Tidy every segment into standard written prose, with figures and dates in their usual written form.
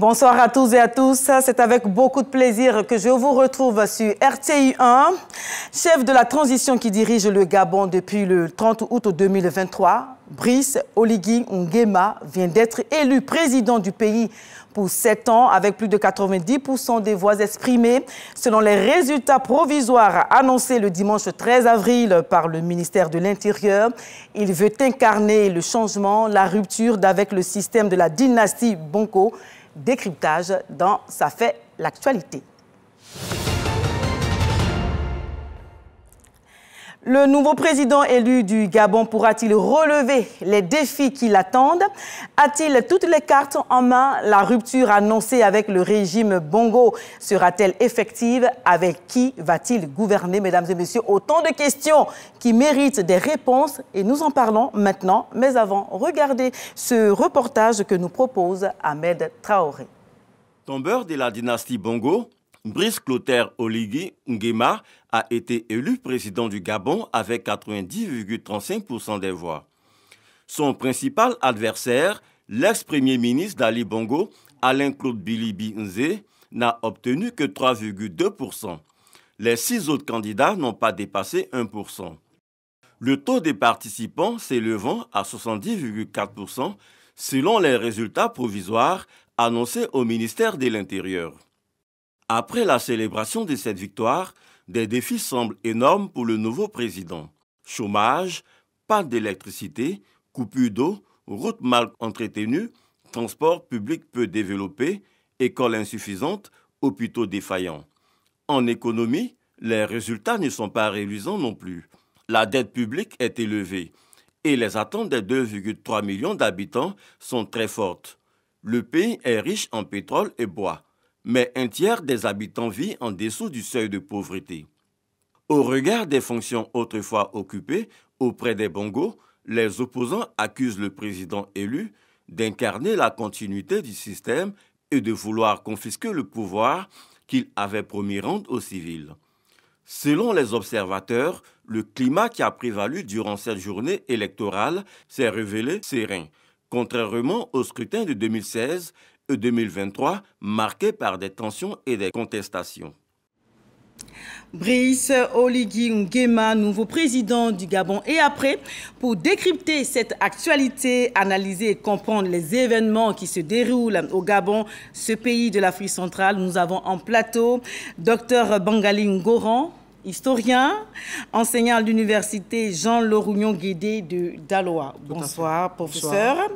Bonsoir à tous et à tous. C'est avec beaucoup de plaisir que je vous retrouve sur RTI 1. Chef de la transition qui dirige le Gabon depuis le 30 août 2023, Brice Oligui Nguema vient d'être élu président du pays pour 7 ans avec plus de 90% des voix exprimées. Selon les résultats provisoires annoncés le dimanche 13 avril par le ministère de l'Intérieur, il veut incarner le changement, la rupture avec le système de la dynastie Bongo. Décryptage dans Ça fait l'actualité. Le nouveau président élu du Gabon pourra-t-il relever les défis qui l'attendent? A-t-il toutes les cartes en main? La rupture annoncée avec le régime Bongo sera-t-elle effective? Avec qui va-t-il gouverner? Mesdames et messieurs, autant de questions qui méritent des réponses et nous en parlons maintenant. Mais avant, regardez ce reportage que nous propose Ahmed Traoré. Tombeur de la dynastie Bongo, Brice Clotaire Oligui Nguema a été élu président du Gabon avec 90,35% des voix. Son principal adversaire, l'ex-premier ministre d'Ali Bongo, Alain-Claude Bilibi Nzé, n'a obtenu que 3,2%. Les 6 autres candidats n'ont pas dépassé 1%. Le taux des participants s'élevant à 70,4% selon les résultats provisoires annoncés au ministère de l'Intérieur. Après la célébration de cette victoire, des défis semblent énormes pour le nouveau président. Chômage, panne d'électricité, coupure d'eau, routes mal entretenues, transport public peu développé, écoles insuffisantes, hôpitaux défaillants. En économie, les résultats ne sont pas réluisants non plus. La dette publique est élevée et les attentes des 2,3 millions d'habitants sont très fortes. Le pays est riche en pétrole et bois, mais un tiers des habitants vit en dessous du seuil de pauvreté. Au regard des fonctions autrefois occupées auprès des Bongo, les opposants accusent le président élu d'incarner la continuité du système et de vouloir confisquer le pouvoir qu'il avait promis rendre aux civils. Selon les observateurs, le climat qui a prévalu durant cette journée électorale s'est révélé serein, contrairement au scrutin de 2016 et 2023 marqués par des tensions et des contestations. Brice Oligui Nguema, nouveau président du Gabon. Et après, pour décrypter cette actualité, analyser et comprendre les événements qui se déroulent au Gabon, ce pays de l'Afrique centrale, nous avons en plateau Dr Bangali Ngoran, historien, enseignant à l'université Jean-Laurent Guédé de Daloa. Bonsoir, professeur.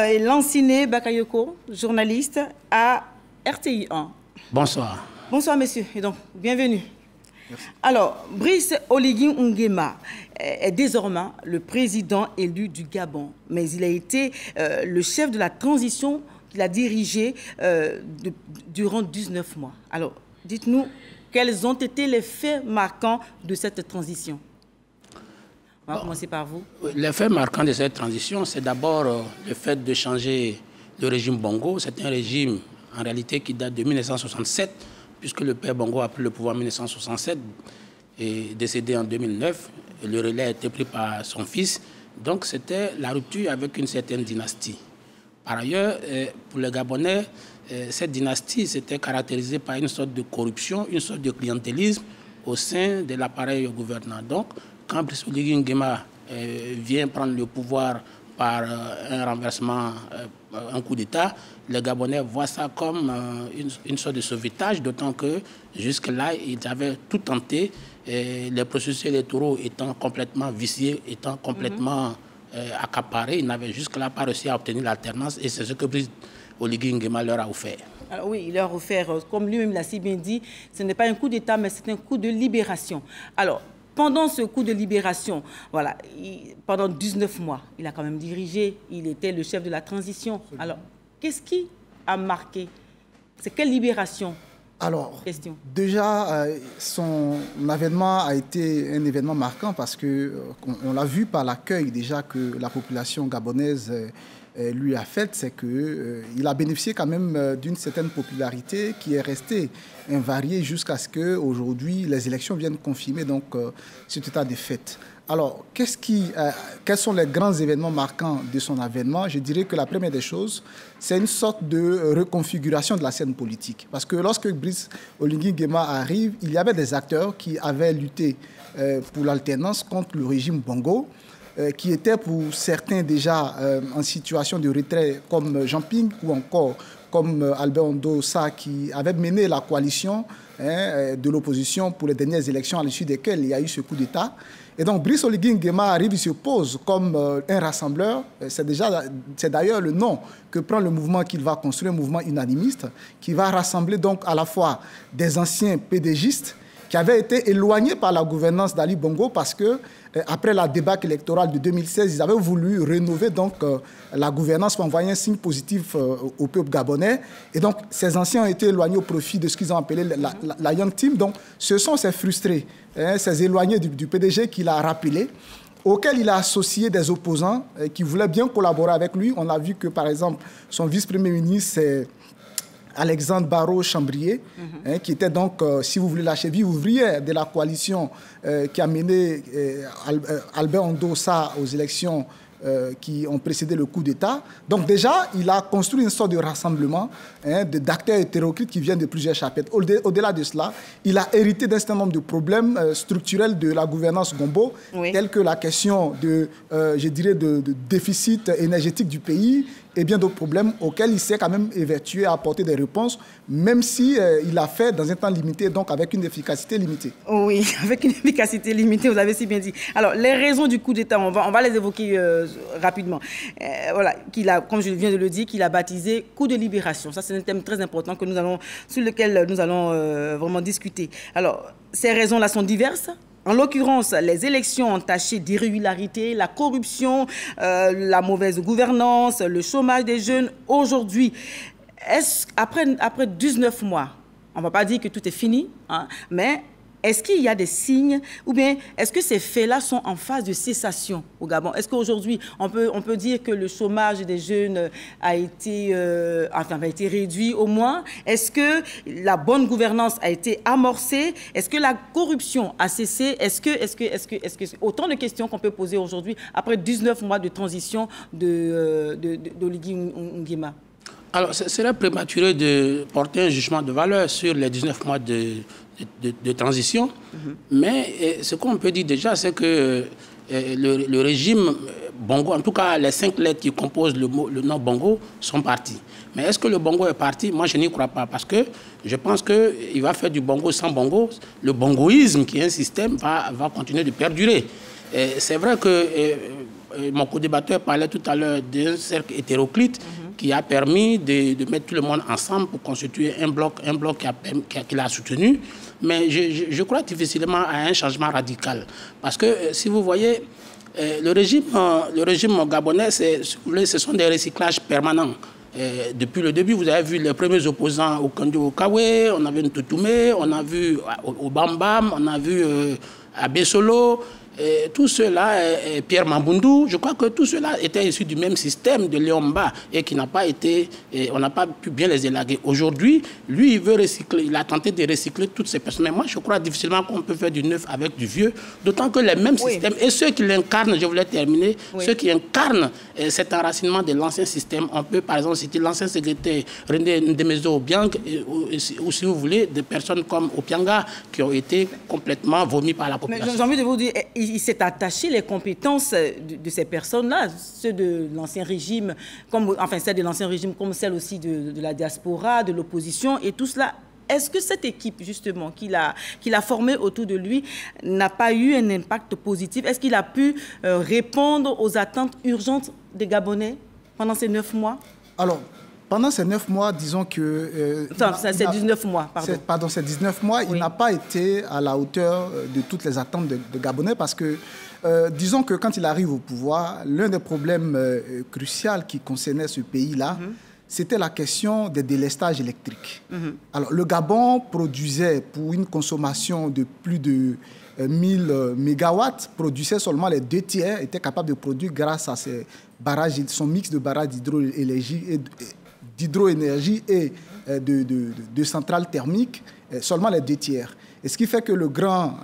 Et Lanciné Bakayoko, journaliste à RTI 1. Bonsoir. Bonsoir, messieurs. Et donc, bienvenue. Merci. Alors, Brice Oligui Nguema est désormais le président élu du Gabon, mais il a été le chef de la transition qu'il a dirigée durant 19 mois. Alors, dites-nous, quels ont été les faits marquants de cette transition? On va commencer par vous. Les faits marquants de cette transition, c'est d'abord le fait de changer le régime Bongo. C'est un régime, en réalité, qui date de 1967, puisque le père Bongo a pris le pouvoir en 1967 et décédé en 2009. Et le relais a été pris par son fils. Donc, c'était la rupture avec une certaine dynastie. Par ailleurs, pour les Gabonais, cette dynastie s'était caractérisée par une sorte de corruption, une sorte de clientélisme au sein de l'appareil gouvernant. Donc, quand Brice Oligui Nguema vient prendre le pouvoir par un renversement, un coup d'État, les Gabonais voient ça comme une sorte de sauvetage, d'autant que jusque-là, ils avaient tout tenté, les processus électoraux étant complètement viciés, étant complètement accaparés, ils n'avaient jusque-là pas réussi à obtenir l'alternance, et c'est ce que Brice Oligui Nguema leur a offert. Alors oui, il leur a offert, comme lui-même l'a si bien dit, ce n'est pas un coup d'État, mais c'est un coup de libération. Alors, pendant ce coup de libération, voilà, pendant 19 mois, il a quand même dirigé, il était le chef de la transition. Alors, qu'est-ce qui a marqué? C'est quelle libération? Alors, question. Déjà, son avènement a été un événement marquant parce qu'on l'a vu par l'accueil déjà que la population gabonaise lui a fait, c'est qu'il a bénéficié quand même d'une certaine popularité qui est restée invariée jusqu'à ce qu'aujourd'hui les élections viennent confirmer donc cet état de fait. Alors, quels sont les grands événements marquants de son avènement? Je dirais que la première des choses, c'est une sorte de reconfiguration de la scène politique. Parce que lorsque Brice Oligui Nguema arrive, il y avait des acteurs qui avaient lutté pour l'alternance contre le régime Bongo, qui étaient pour certains déjà en situation de retrait, comme Jean Ping ou encore comme Albert Ondossa, qui avait mené la coalition de l'opposition pour les dernières élections à l'issue desquelles il y a eu ce coup d'État. Et donc Brice Oligui Nguema arrive, il se pose comme un rassembleur. C'est d'ailleurs le nom que prend le mouvement qu'il va construire, un mouvement unanimiste, qui va rassembler donc à la fois des anciens pédégistes qui avaient été éloignés par la gouvernance d'Ali Bongo parce que après la débâcle électorale de 2016, ils avaient voulu rénover donc la gouvernance pour envoyer un signe positif au peuple gabonais. Et donc, ces anciens ont été éloignés au profit de ce qu'ils ont appelé la Young Team. Donc, ce sont ces frustrés, ces éloignés du PDG qu'il a rappelés, auquel il a associé des opposants qui voulaient bien collaborer avec lui. On a vu que, par exemple, son vice-premier ministre, c'est Alexandre Barrault-Chambrier, qui était donc, si vous voulez, la cheville ouvrière de la coalition qui a mené Albert Ondossa aux élections qui ont précédé le coup d'État. Donc déjà, il a construit une sorte de rassemblement d'acteurs hétéroclites qui viennent de plusieurs chapitres. Au-delà de cela, il a hérité d'un certain nombre de problèmes structurels de la gouvernance Gombo, tels que la question je dirais, de déficit énergétique du pays, et bien d'autres problèmes auxquels il s'est quand même évertué à apporter des réponses, même si il l'a fait dans un temps limité, donc avec une efficacité limitée. Oui, avec une efficacité limitée, vous avez si bien dit. Alors, les raisons du coup d'État, on va les évoquer rapidement. Voilà, comme je viens de le dire, qu'il a baptisé coup de libération. Ça, c'est un thème très important sur lequel nous allons vraiment discuter. Alors, ces raisons-là sont diverses. En l'occurrence, les élections entachées d'irrégularité, la corruption, la mauvaise gouvernance, le chômage des jeunes. Aujourd'hui, après 19 mois, on ne va pas dire que tout est fini, mais est-ce qu'il y a des signes ou bien est-ce que ces faits-là sont en phase de cessation au Gabon? Est-ce qu'aujourd'hui, on peut dire que le chômage des jeunes a été réduit au moins? Est-ce que la bonne gouvernance a été amorcée? Est-ce que la corruption a cessé? Est-ce que autant de questions qu'on peut poser aujourd'hui après 19 mois de transition d'Oligui Nguema? Alors, ce serait prématuré de porter un jugement de valeur sur les 19 mois de transition. Mais ce qu'on peut dire déjà, c'est que le régime Bongo, en tout cas les 5 lettres qui composent le nom Bongo, sont parties. Mais est-ce que le Bongo est parti? Moi, je n'y crois pas, parce que je pense qu'il va faire du Bongo sans Bongo. Le bongoïsme, qui est un système, va continuer de perdurer. C'est vrai que mon co-débatteur parlait tout à l'heure d'un cercle hétéroclite qui a permis de mettre tout le monde ensemble pour constituer un bloc qu'il a soutenu. Mais je crois difficilement à un changement radical. Parce que, si vous voyez, le régime gabonais, ce sont des recyclages permanents. Depuis le début, vous avez vu les premiers opposants au Kandio Okawe, on a vu Ntoutoumé, on a vu au Bambam, on a vu à Bessolo. Tout cela, Pierre Mambundu, je crois que tout cela était issu du même système de Léomba et qui n'a pas été, on n'a pas pu bien les élaguer. Aujourd'hui, lui, il veut recycler, il a tenté de recycler toutes ces personnes. Mais moi, je crois difficilement qu'on peut faire du neuf avec du vieux, d'autant que les mêmes systèmes, et ceux qui l'incarnent, je voulais terminer, ceux qui incarnent cet enracinement de l'ancien système, on peut par exemple citer l'ancien secrétaire René Ndemezo Obiang, ou si vous voulez, des personnes comme Opianga qui ont été complètement vomies par la population. J'ai envie de vous dire, il s'est attaché les compétences de ces personnes-là, ceux de l'ancien régime, celles de l'ancien régime, comme celles aussi de la diaspora, de l'opposition et tout cela. Est-ce que cette équipe, justement, qu'il a formée autour de lui, n'a pas eu un impact positif? Est-ce qu'il a pu répondre aux attentes urgentes des Gabonais pendant ces 9 mois? Alors, pendant ces 9 mois, disons que... c'est 19 mois, pardon. Pardon, ces 19 mois, il n'a pas été à la hauteur de toutes les attentes de Gabonais parce que, disons que quand il arrive au pouvoir, l'un des problèmes cruciaux qui concernait ce pays-là, c'était la question des délestages électriques. Alors, le Gabon produisait pour une consommation de plus de 1000 mégawatts, produisait seulement les 2 tiers, était capable de produire grâce à ses barrages, son mix de barrages d'hydroénergie et de centrales thermiques, seulement les 2 tiers. Et ce qui fait que le grand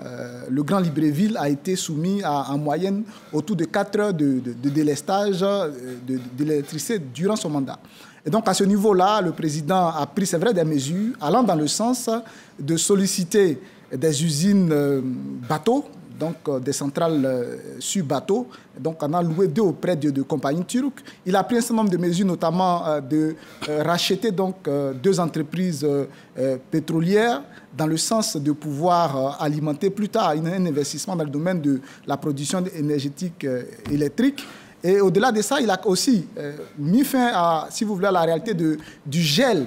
Libreville a été soumis à en moyenne autour de 4 heures de délestage de l'électricité durant son mandat. Et donc, à ce niveau-là, le président a pris, c'est vrai, des mesures allant dans le sens de solliciter des usines bateaux, donc des centrales sur bateau. Donc, on a loué 2 auprès de compagnies turques. Il a pris un certain nombre de mesures, notamment de racheter donc 2 entreprises pétrolières dans le sens de pouvoir alimenter plus tard un investissement dans le domaine de la production énergétique électrique. Et au-delà de ça, il a aussi mis fin à, si vous voulez, à la réalité du gel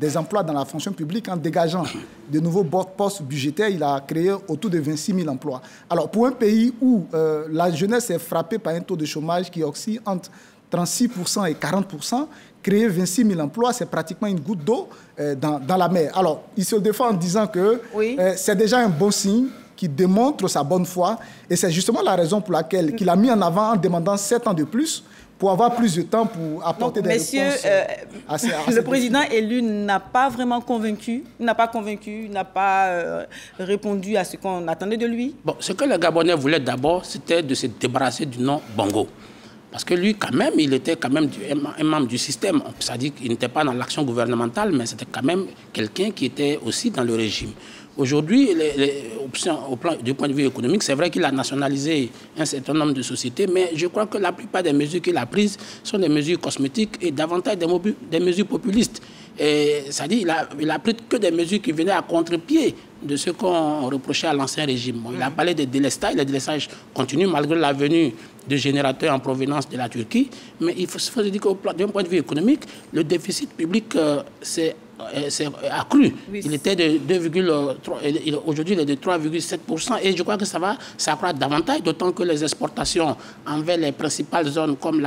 des emplois dans la fonction publique en dégageant de nouveaux postes budgétaires. Il a créé autour de 26 000 emplois. Alors, pour un pays où la jeunesse est frappée par un taux de chômage qui oscille entre 36% et 40%, créer 26 000 emplois, c'est pratiquement une goutte d'eau dans la mer. Alors, il se défend en disant que c'est déjà un bon signe, qui démontre sa bonne foi. Et c'est justement la raison pour laquelle il a mis en avant en demandant 7 ans de plus pour avoir plus de temps pour apporter des réponses. Le président élu n'a pas vraiment convaincu, n'a pas répondu à ce qu'on attendait de lui. Bon, ce que les Gabonais voulaient d'abord, c'était de se débarrasser du nom Bongo. Parce que lui, quand même, il était quand même un membre du système. C'est-à-dire qu'il n'était pas dans l'action gouvernementale, mais c'était quand même quelqu'un qui était aussi dans le régime. Aujourd'hui, du point de vue économique, c'est vrai qu'il a nationalisé un certain nombre de sociétés, mais je crois que la plupart des mesures qu'il a prises sont des mesures cosmétiques et davantage des mesures populistes. C'est-à-dire qu'il a pris que des mesures qui venaient à contre-pied de ce qu'on reprochait à l'ancien régime. Bon, il a parlé de délestage. Le délestage continue malgré la venue de générateurs en provenance de la Turquie. Mais il faut se dire que d'un point de vue économique, le déficit public c'est accru. Oui. Il était de 2,3, aujourd'hui il est de 3,7%, et je crois que ça va s'accroître davantage, d'autant que les exportations envers les principales zones comme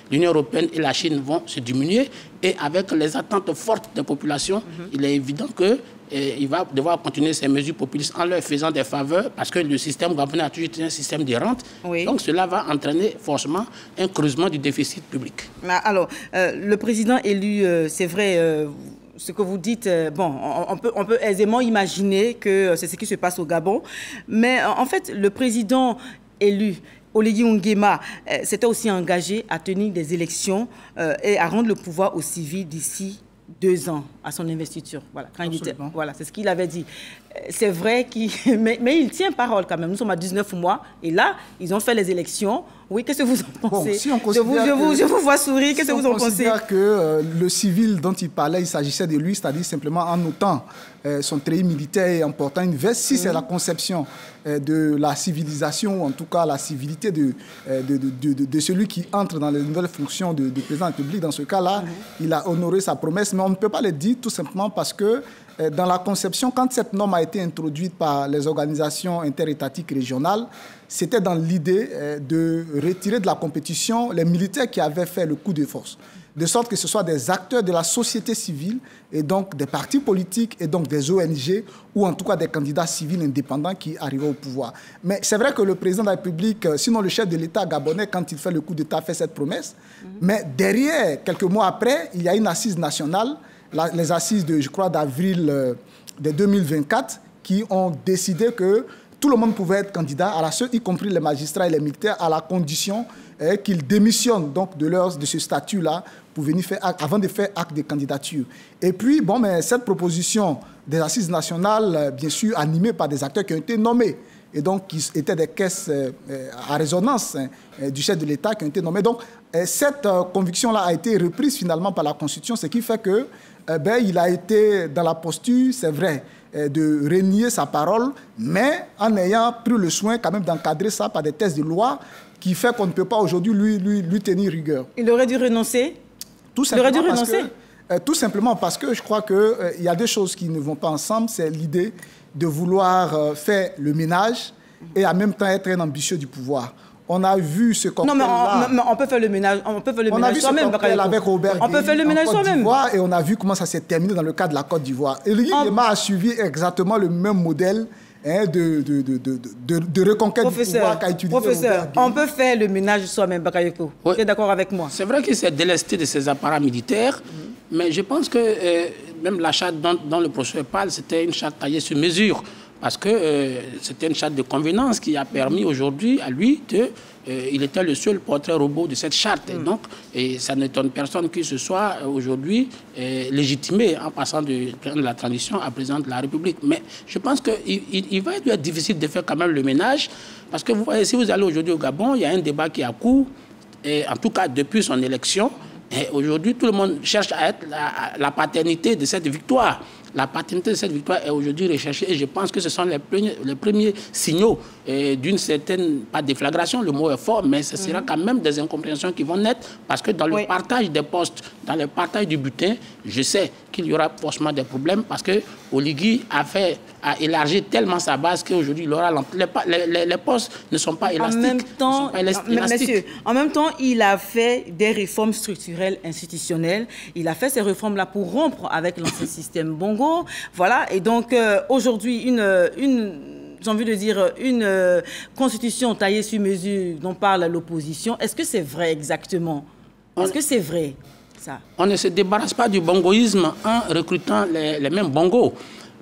l'Union européenne et la Chine vont se diminuer, et avec les attentes fortes des populations, il est évident que il va devoir continuer ces mesures populistes en leur faisant des faveurs, parce que le système gabonais a toujours été un système de rente. Oui. Donc cela va entraîner forcément un creusement du déficit public. Alors, le président élu, c'est vrai, ce que vous dites, bon, on peut aisément imaginer que c'est ce qui se passe au Gabon, mais en fait, le président élu, Oligui Nguema, s'était aussi engagé à tenir des élections et à rendre le pouvoir aux civils d'ici 2 ans à son investiture. Voilà, voilà, c'est ce qu'il avait dit. C'est vrai mais il tient parole quand même. Nous sommes à 19 mois et là, ils ont fait les élections. Oui, qu'est-ce que vous en pensez? Bon, si on je vous vois sourire, qu'est-ce que vous en pensez? Si on considère que le civil dont il parlait, il s'agissait de lui, c'est-à-dire simplement en notant son treillis militaire et en portant une veste, si c'est la conception de la civilisation, ou en tout cas la civilité de celui qui entre dans les nouvelles fonctions de président de la République, dans ce cas-là, il a honoré sa promesse, mais on ne peut pas le dire tout simplement parce que dans la conception, quand cette norme a été introduite par les organisations interétatiques régionales, c'était dans l'idée de retirer de la compétition les militaires qui avaient fait le coup de force, de sorte que ce soit des acteurs de la société civile et donc des partis politiques et donc des ONG ou en tout cas des candidats civils indépendants qui arrivaient au pouvoir. Mais c'est vrai que le président de la République, sinon le chef de l'État gabonais, quand il fait le coup d'État, fait cette promesse. Mais derrière, quelques mois après, il y a une assise nationale, les assises de, je crois, d'avril de 2024, qui ont décidé que tout le monde pouvait être candidat, y compris les magistrats et les militaires, à la condition qu'ils démissionnent donc de ce statut-là pour venir avant de faire acte de candidature. Et puis, bon, mais cette proposition des assises nationales, bien sûr, animée par des acteurs qui ont été nommés, et donc qui étaient des caisses à résonance du chef de l'État qui ont été nommés. Donc, cette conviction-là a été reprise finalement par la Constitution, ce qui fait que il a été dans la posture, c'est vrai, de renier sa parole, mais en ayant pris le soin quand même d'encadrer ça par des textes de loi qui fait qu'on ne peut pas aujourd'hui lui tenir rigueur. Il aurait dû renoncer? Tout simplement parce que je crois qu'il y a 2 choses qui ne vont pas ensemble. C'est l'idée de vouloir faire le ménage et en même temps être un ambitieux du pouvoir. On a vu ce cocktail-là. Non, mais on peut faire le ménage, soi-même. On a vu ce cocktail avec Robert on peut faire le ménage soi-même. Et on a vu comment ça s'est terminé dans le cas de la Côte d'Ivoire. Et Oligui Nguema a suivi exactement le même modèle de reconquête du pouvoir qu'a utilisé Professeur, on peut faire le ménage soi-même, Bakayoko. Vous êtes d'accord avec moi? C'est vrai qu'il s'est délesté de ses apparats militaires, Mais je pense que même la charte dont le professeur parle, c'était une charte taillée sur mesure. Parce que c'était une charte de convenance qui a permis aujourd'hui à lui de... il était le seul portrait robot de cette charte. Et ça n'étonne personne qu'il se soit aujourd'hui légitimé en passant de président de la transition à président de la République. Mais je pense qu'il va être difficile de faire quand même le ménage. Parce que vous voyez, si vous allez aujourd'hui au Gabon, il y a un débat qui est à court. Et en tout cas, depuis son élection, aujourd'hui, tout le monde cherche à être la paternité de cette victoire. La paternité de cette victoire est aujourd'hui recherchée et je pense que ce sont les premiers signaux d'une certaine, pas déflagration, le mot est fort, mais ce sera quand même des incompréhensions qui vont naître parce que dans le partage des postes, dans le partage du butin, je sais qu'il y aura forcément des problèmes parce que Oligui a élargi tellement sa base qu'aujourd'hui, les postes ne sont pas élastiques. Monsieur, en même temps, il a fait des réformes structurelles institutionnelles. Il a fait ces réformes-là pour rompre avec l'ancien système Bongo. Voilà, et donc aujourd'hui, j'ai envie de dire, une constitution taillée sur mesure dont parle l'opposition. Est-ce que c'est vrai exactement? Est-ce que c'est vrai, ça? On ne se débarrasse pas du bongoïsme en recrutant les mêmes bongos.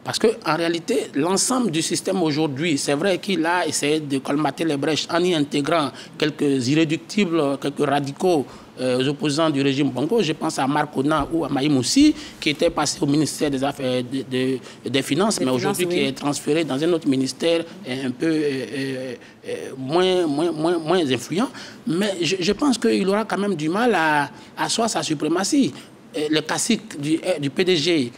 Parce qu'en réalité, l'ensemble du système aujourd'hui, c'est vrai qu'il a essayé de colmater les brèches en y intégrant quelques irréductibles, quelques radicaux aux opposants du régime Bongo. Je pense à Marc Ona ou à Maïm Moussi, qui était passé au ministère des Affaires des Finances, mais aujourd'hui qui est transféré dans un autre ministère un peu moins influent. Mais je pense qu'il aura quand même du mal à asseoir sa suprématie. Les caciques du PDG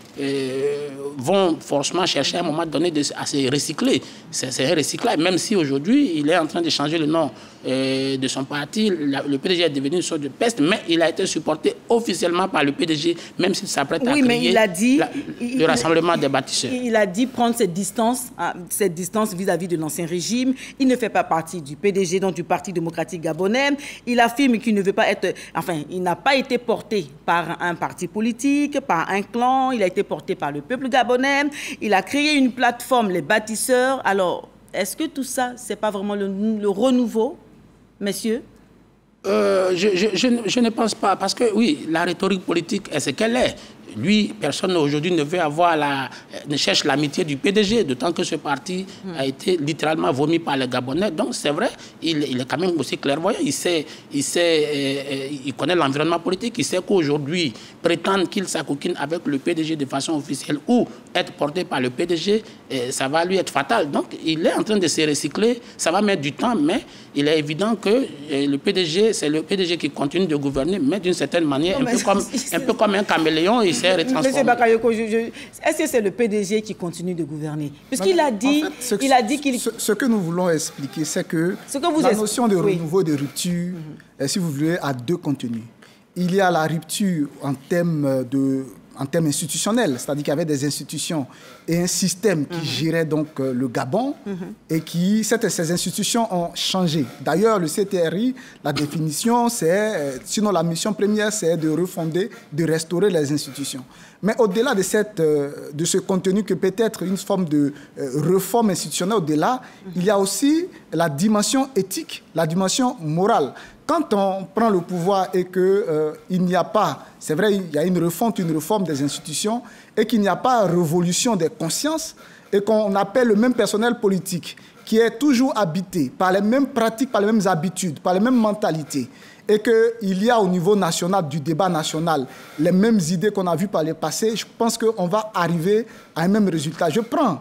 vont forcément chercher à un moment donné à se recycler. C'est un recyclage, même si aujourd'hui, il est en train de changer le nom de son parti. Le PDG est devenu une sorte de peste, mais il a été supporté officiellement par le PDG, même s'il s'apprête à créer le rassemblement des bâtisseurs. Il a dit prendre cette distance vis-à-vis de l'ancien régime. Il ne fait pas partie du PDG, donc du Parti démocratique gabonais. Il affirme qu'il ne veut pas être... Enfin, il n'a pas été porté par un parti politique, par un clan. Il a été porté par le peuple gabonais. Il a créé une plateforme, les bâtisseurs. Alors, est-ce que tout ça, c'est pas vraiment le renouveau, messieurs? Je ne pense pas, parce que oui, la rhétorique politique est ce qu'elle est. Lui, personne aujourd'hui ne veut ne cherche l'amitié du PDG, d'autant que ce parti a été littéralement vomi par les Gabonais. Donc c'est vrai, il est quand même aussi clairvoyant. Il connaît l'environnement politique. Il sait qu'aujourd'hui, prétendre qu'il s'acoquine avec le PDG de façon officielle ou être porté par le PDG, ça va lui être fatal. Donc il est en train de se recycler. Ça va mettre du temps, mais il est évident que le PDG, c'est le PDG qui continue de gouverner, mais d'une certaine manière, un peu comme un caméléon. Monsieur Bakayoko, est-ce que c'est le PDG qui continue de gouverner? Puisqu'il a dit, qu'il... Ce que nous voulons expliquer, c'est que la notion de renouveau, de rupture, si vous voulez, a deux contenus. Il y a la rupture en termes institutionnels, c'est-à-dire qu'il y avait des institutions et un système qui gérait donc le Gabon et ces institutions ont changé. D'ailleurs, le CTRI, la définition, sinon la mission première, c'est de refonder, de restaurer les institutions. Mais au-delà de ce contenu que peut être une forme de réforme institutionnelle, au-delà, il y a aussi la dimension éthique, la dimension morale. Quand on prend le pouvoir et qu'il n'y a pas, c'est vrai, il y a une réforme des institutions et qu'il n'y a pas révolution des consciences et qu'on appelle le même personnel politique qui est toujours habité par les mêmes pratiques, par les mêmes habitudes, par les mêmes mentalités et qu'il y a au niveau national, du débat national, les mêmes idées qu'on a vues par le passé, je pense qu'on va arriver à un même résultat. Je prends,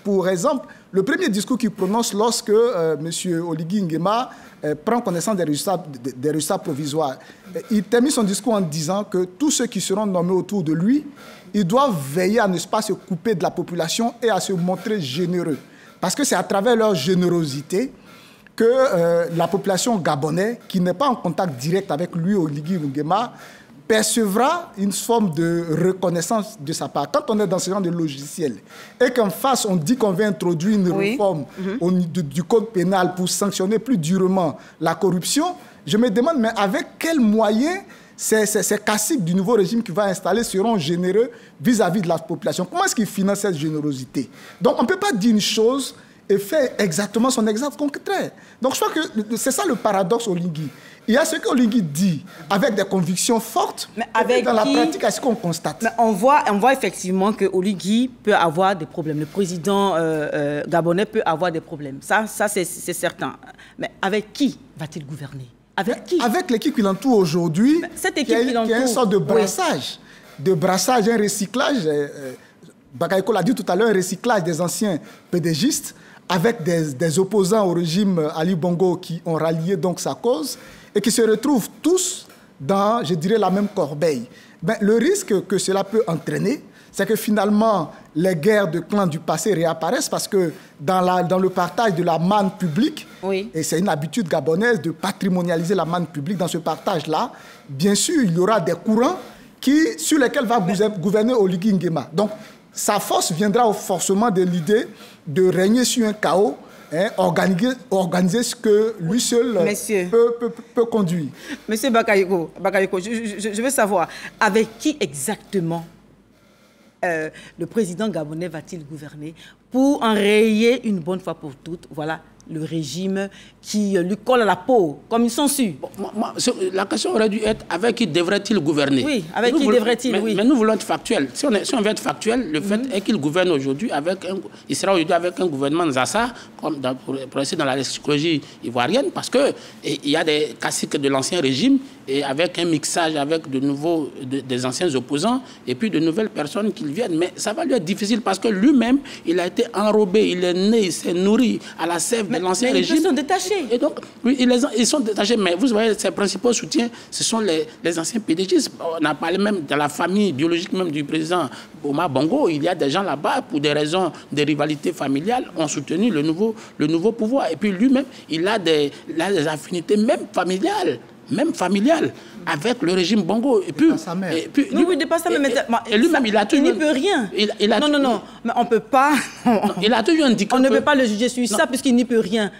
pour exemple, le premier discours qu'il prononce lorsque M. Oligui Nguema prend connaissance des résultats provisoires. Il termine son discours en disant que tous ceux qui seront nommés autour de lui, ils doivent veiller à ne pas se couper de la population et à se montrer généreux. Parce que c'est à travers leur générosité que la population gabonaise, qui n'est pas en contact direct avec lui, Oligui Nguema, percevra une forme de reconnaissance de sa part. Quand on est dans ce genre de logiciel et qu'en face, on dit qu'on veut introduire une réforme du code pénal pour sanctionner plus durement la corruption, je me demande, mais avec quels moyens ces caciques du nouveau régime qui va installer seront généreux vis-à-vis de la population? Comment est-ce qu'ils financent cette générosité? Donc, on ne peut pas dire une chose et fait exactement son exact contraire. Donc je crois que c'est ça le paradoxe Oligui. Il y a ce qu'Oligui dit avec des convictions fortes, mais avec dans la pratique, à ce qu'on constate. Mais on voit effectivement que Oligui peut avoir des problèmes. Le président gabonais peut avoir des problèmes. Ça c'est certain. Mais avec qui va-t-il gouverner? Avec qui? Avec l'équipe qui l'entoure aujourd'hui, cette équipe qui l'entoure, y a une sorte de brassage. Oui. De brassage, un recyclage. Bakayoko l'a dit tout à l'heure, un recyclage des anciens pédégistes avec des opposants au régime Ali Bongo qui ont rallié donc sa cause et qui se retrouvent tous dans, je dirais, la même corbeille. Ben, le risque que cela peut entraîner, c'est que finalement, les guerres de clans du passé réapparaissent parce que dans le partage de la manne publique, oui. Et c'est une habitude gabonaise de patrimonialiser la manne publique, dans ce partage-là, bien sûr, il y aura des courants sur lesquels va gouverner Oligui Nguema. Donc, sa force viendra forcément de l'idée de régner sur un chaos, organiser ce que lui seul peut conduire. Monsieur Bakayoko, je veux savoir, avec qui exactement le président gabonais va-t-il gouverner pour enrayer une bonne fois pour toutes, voilà, le régime qui lui colle à la peau, comme une censure? La question aurait dû être avec qui devrait-il gouverner? Oui, avec qui devrait-il, oui. Mais nous voulons être factuels. Si on veut être factuel, le fait est qu'il gouverne aujourd'hui il sera aujourd'hui avec un gouvernement Nzassa, comme pour essayer dans la psychologie ivoirienne, parce qu'il y a des caciques de l'ancien régime, et avec un mixage avec des anciens opposants, et puis de nouvelles personnes qui viennent. Mais ça va lui être difficile parce que lui-même, il a été enrobé, il est né, il s'est nourri à la sève de l'ancien régime. Ils sont détachés. Et donc, oui, ils sont détachés, mais vous voyez, ses principaux soutiens, ce sont les anciens PDGistes. On a parlé même de la famille biologique même du président Omar Bongo. Il y a des gens là-bas, pour des raisons de rivalité familiale, ont soutenu le nouveau pouvoir. Et puis lui-même, il a des affinités même familiales avec le régime Bongo. Et puis, lui-même, il a toujours... Il n'y peut rien. Non, mais on ne peut pas... il a toujours indiqué on ne peut pas le juger sur ça, puisqu'il n'y peut rien.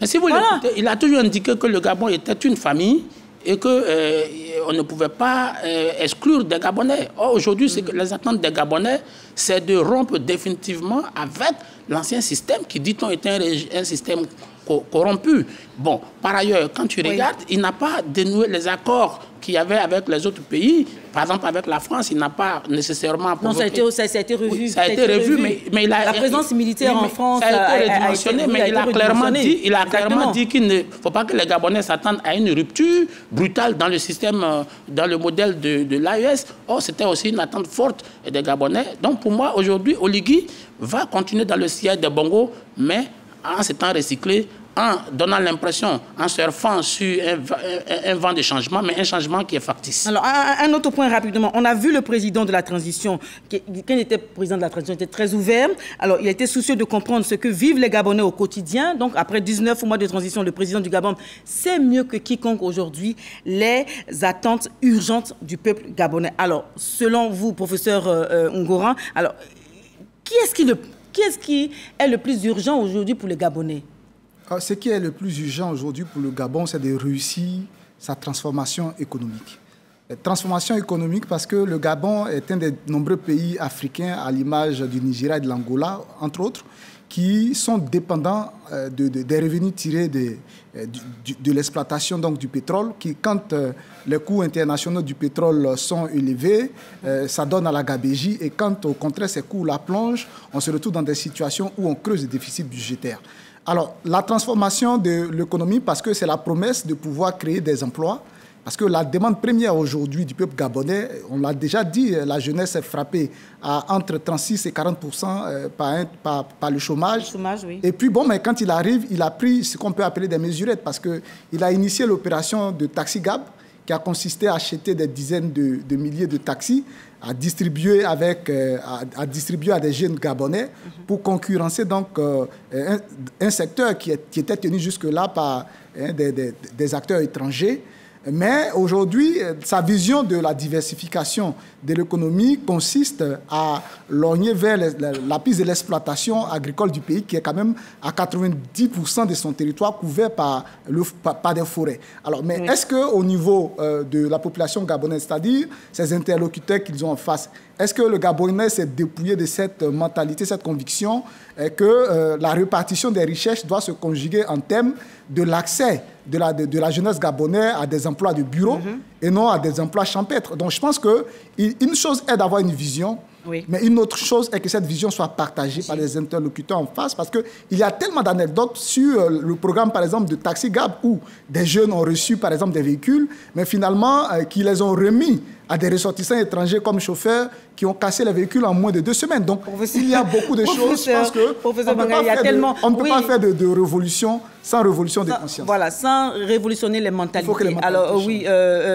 Mais si vous l'écoutez, il a toujours indiqué que le Gabon était une famille et qu'on ne pouvait pas exclure des Gabonais. Or, aujourd'hui, c'est que les attentes des Gabonais, c'est de rompre définitivement avec l'ancien système qui, dit-on, était un système corrompu. Bon, par ailleurs, quand tu regardes, il n'a pas dénoué les accords qu'il y avait avec les autres pays. Par exemple, avec la France, il n'a pas nécessairement... Non, ça a été revu. Oui, ça a été revu, mais il a... La présence militaire en France ça a été redimensionné, mais il a clairement dit qu'il ne faut pas que les Gabonais s'attendent à une rupture brutale dans le système, dans le modèle de l'AES. Or, c'était aussi une attente forte des Gabonais. Donc, pour moi, aujourd'hui, Oligui va continuer dans le siège de Bongo, mais en s'étant recyclé, en donnant l'impression, en surfant sur un vent de changement, mais un changement qui est factice. Alors, un autre point rapidement. On a vu le président de la transition, quand il était président de la transition, il était très ouvert. Alors, il était soucieux de comprendre ce que vivent les Gabonais au quotidien. Donc, après 19 mois de transition, le président du Gabon sait mieux que quiconque aujourd'hui les attentes urgentes du peuple gabonais. Alors, selon vous, professeur Ngoran, alors, qui est-ce qui est le plus urgent aujourd'hui pour les Gabonais? Ce qui est le plus urgent aujourd'hui pour le Gabon, c'est de réussir sa transformation économique. Transformation économique parce que le Gabon est un des nombreux pays africains, à l'image du Nigeria et de l'Angola, entre autres, qui sont dépendants des revenus tirés de l'exploitation donc du pétrole, qui, quand les coûts internationaux du pétrole sont élevés, ça donne à la gabégie, et quand, au contraire, ces coûts la plongent, on se retrouve dans des situations où on creuse des déficits budgétaires. Alors, la transformation de l'économie, parce que c'est la promesse de pouvoir créer des emplois, parce que la demande première aujourd'hui du peuple gabonais, on l'a déjà dit, la jeunesse est frappée à entre 36 et 40% par le chômage. Oui. Et puis, bon, mais quand il arrive, il a pris ce qu'on peut appeler des mesurettes, parce qu'il a initié l'opération de Taxi Gab, qui a consisté à acheter des dizaines de milliers de taxis, à distribuer à des jeunes Gabonais pour concurrencer donc un secteur qui était tenu jusque-là par des acteurs étrangers. Mais aujourd'hui, sa vision de la diversification de l'économie consiste à lorgner vers la piste de l'exploitation agricole du pays, qui est quand même à 90% de son territoire couvert par des forêts. Alors, mais est-ce qu'au niveau de la population gabonaise, c'est-à-dire ces interlocuteurs qu'ils ont en face, Est-ce que le Gabonais s'est dépouillé de cette mentalité, cette conviction que la répartition des richesses doit se conjuguer en termes de l'accès de la jeunesse gabonaise à des emplois de bureau et non à des emplois champêtres? Donc je pense qu'une chose est d'avoir une vision, mais une autre chose est que cette vision soit partagée par les interlocuteurs en face, parce qu'il y a tellement d'anecdotes sur le programme, par exemple, de Taxi Gab, où des jeunes ont reçu, par exemple, des véhicules, mais finalement, qui les ont remis à des ressortissants étrangers comme chauffeurs qui ont cassé les véhicules en moins de 2 semaines. Donc, il y a beaucoup de choses. Je pense qu'on ne peut pas faire de révolution sans révolution des consciences. Voilà, sans révolutionner les mentalités. Alors, oui,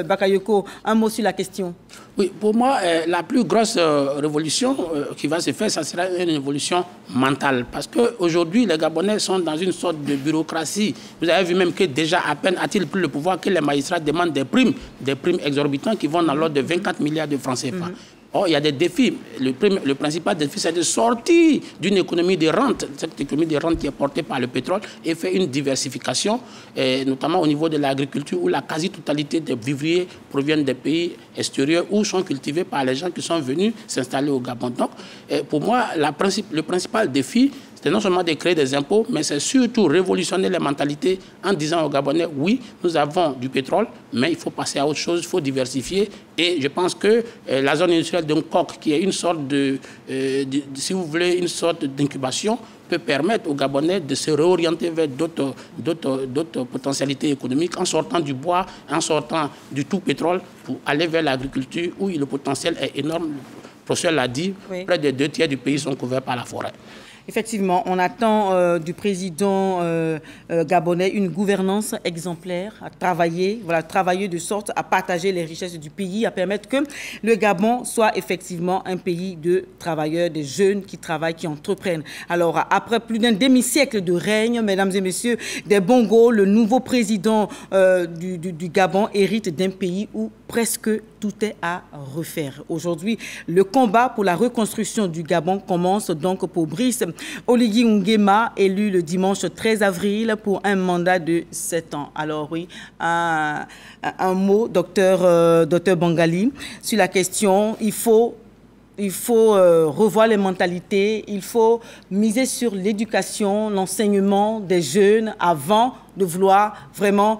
Bakayoko, un mot sur la question. Oui, pour moi, la plus grosse révolution qui va se faire, ça sera une révolution mentale. Parce qu'aujourd'hui, les Gabonais sont dans une sorte de bureaucratie. Vous avez vu même que déjà, à peine a-t-il pris le pouvoir, que les magistrats demandent des primes exorbitantes qui vont dans l'ordre de 24 milliards de francs CFA. Or, il y a des défis. Le principal défi, c'est de sortir d'une économie de rente, cette économie de rente qui est portée par le pétrole, et faire une diversification, notamment au niveau de l'agriculture, où la quasi-totalité des vivriers proviennent des pays extérieurs ou sont cultivés par les gens qui sont venus s'installer au Gabon. Donc, pour moi, le principal défi, c'est non seulement de créer des impôts, mais c'est surtout révolutionner les mentalités en disant aux Gabonais, oui, nous avons du pétrole, mais il faut passer à autre chose, il faut diversifier. Et je pense que la zone industrielle de Nkok, qui est une sorte si vous voulez, une sorte d'incubation, peut permettre aux Gabonais de se réorienter vers d'autres potentialités économiques en sortant du bois, en sortant du tout pétrole pour aller vers l'agriculture où le potentiel est énorme. Le professeur l'a dit, près de 2 tiers du pays sont couverts par la forêt. Effectivement, on attend du président gabonais une gouvernance exemplaire, à travailler de sorte à partager les richesses du pays, à permettre que le Gabon soit effectivement un pays de travailleurs, des jeunes qui travaillent, qui entreprennent. Alors, après plus d'un demi-siècle de règne, mesdames et messieurs, des Bongo, le nouveau président du Gabon hérite d'un pays où presque tout est à refaire. Aujourd'hui, le combat pour la reconstruction du Gabon commence donc pour Brice Oligui Nguema, élu le dimanche 13 avril pour un mandat de 7 ans. Alors oui, un mot, docteur Bangali, sur la question, il faut revoir les mentalités, il faut miser sur l'éducation, l'enseignement des jeunes avant de vouloir vraiment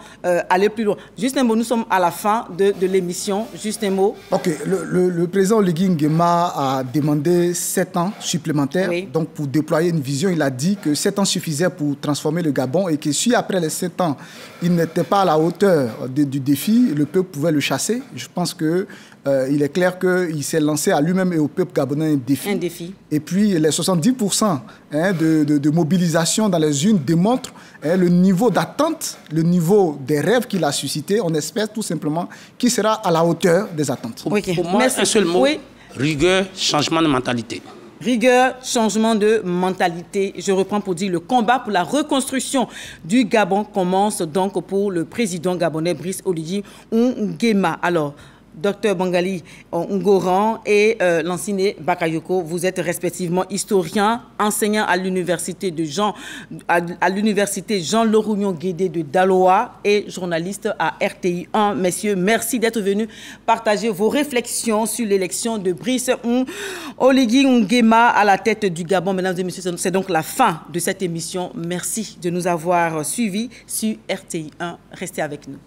aller plus loin. Juste un mot, nous sommes à la fin de l'émission. Juste un mot. Ok, le président Oligui Nguema a demandé 7 ans supplémentaires. Oui. Donc, pour déployer une vision, il a dit que 7 ans suffisaient pour transformer le Gabon et que si après les 7 ans, il n'était pas à la hauteur du défi, le peuple pouvait le chasser. Je pense que il est clair qu'il s'est lancé à lui-même et au peuple gabonais un défi. Un défi. Et puis, les 70% de mobilisation dans les urnes démontrent le niveau d'attente, le niveau des rêves qu'il a suscité. On espère tout simplement qu'il sera à la hauteur des attentes. Okay. Pour moi, un seul mot, rigueur, changement de mentalité. Rigueur, changement de mentalité. Je reprends pour dire le combat pour la reconstruction du Gabon commence donc pour le président gabonais Brice Oligui Nguema. Alors, Docteur Bangali Ngoran et Lansine Bakayoko, vous êtes respectivement historien, enseignant à l'université Jean Laurugnon Guédé de Daloa et journaliste à RTI 1. Messieurs, merci d'être venus partager vos réflexions sur l'élection de Brice Oligui Nguema à la tête du Gabon. Mesdames et messieurs, c'est donc la fin de cette émission. Merci de nous avoir suivis sur RTI 1. Restez avec nous.